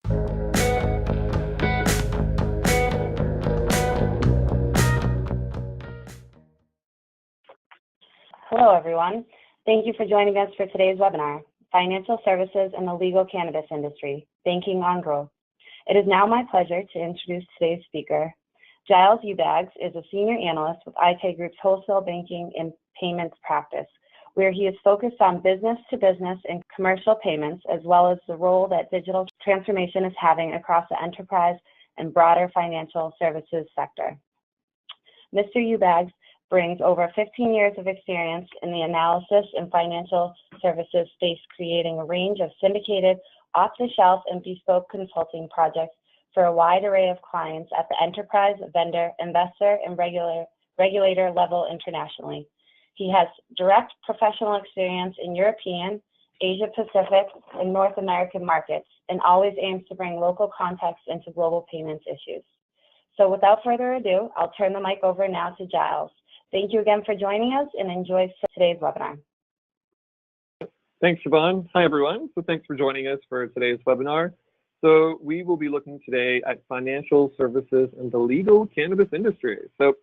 Hello, everyone. Thank you for joining us for today's webinar, Financial Services in the Legal Cannabis Industry, Banking on Growth. It is now my pleasure to introduce today's speaker. Giles Eubags is a senior analyst with Aite Group's wholesale banking and payments practice, where he is focused on business-to-business and commercial payments, as well as the role that digital transformation is having across the enterprise and broader financial services sector. Mr. Eubags brings over 15 years of experience in the analysis and financial services space, creating a range of syndicated, off-the-shelf, and bespoke consulting projects for a wide array of clients at the enterprise, vendor, investor, and regulator level internationally. He has direct professional experience in European, Asia Pacific, and North American markets, and always aims to bring local context into global payments issues. So without further ado, I'll turn the mic over now to Giles. Thank you again for joining us, and enjoy today's webinar. Thanks, Siobhan. Hi, everyone. So thanks for joining us for today's webinar. So we will be looking today at financial services and the legal cannabis industry. So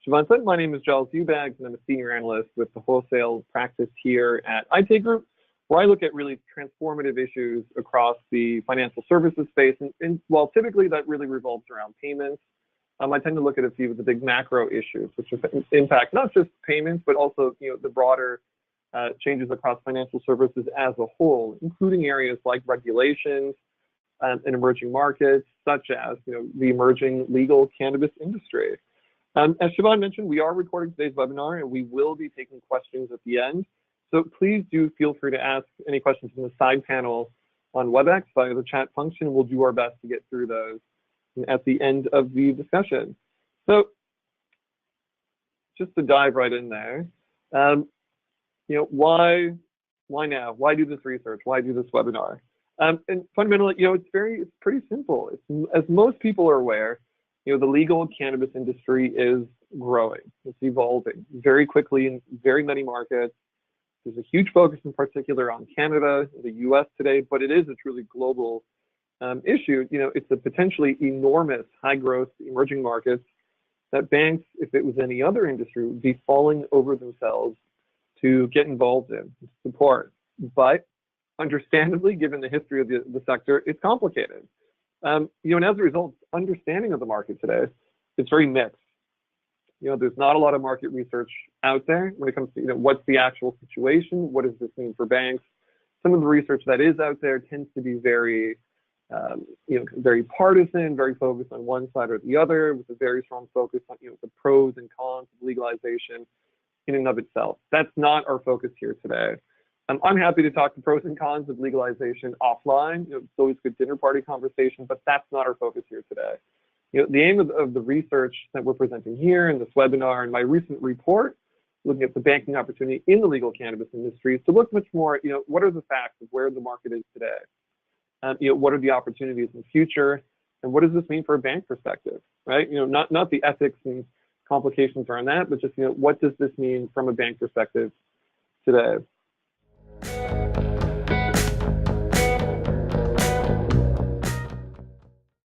Siobhan said, my name is Giles Eubags, and I'm a senior analyst with the wholesale practice here at Aite Group, where I look at really transformative issues across the financial services space. And while typically that really revolves around payments, I tend to look at a few of the big macro issues, which impact not just payments, but also the broader changes across financial services as a whole, including areas like regulations and emerging markets, such as the emerging legal cannabis industry. As Siobhan mentioned, we are recording today's webinar, and we will be taking questions at the end. So please do feel free to ask any questions in the side panel on WebEx via the chat function. We'll do our best to get through those at the end of the discussion. So just to dive right in there, why now? Why do this research? Why do this webinar? And fundamentally, it's pretty simple. As most people are aware, the legal cannabis industry is growing. It's evolving very quickly in very many markets. There's a huge focus in particular on Canada, the US today, but it is a truly global issue. It's a potentially enormous high growth emerging markets that banks, if it was any other industry, would be falling over themselves to get involved in, support. But understandably, given the history of the sector, it's complicated. And as a result, understanding of the market today, it's very mixed. There's not a lot of market research out there when it comes to, what's the actual situation? What does this mean for banks? Some of the research that is out there tends to be very, very partisan, very focused on one side or the other, with a very strong focus on, the pros and cons of legalization in and of itself. That's not our focus here today. I'm happy to talk the pros and cons of legalization offline. It's always a good dinner party conversation, but that's not our focus here today. The aim of the research that we're presenting here in this webinar and my recent report, looking at the banking opportunity in the legal cannabis industry, is to look much more, what are the facts of where the market is today? What are the opportunities in the future? And what does this mean for a bank perspective, right? Not the ethics and complications around that, but just, what does this mean from a bank perspective today?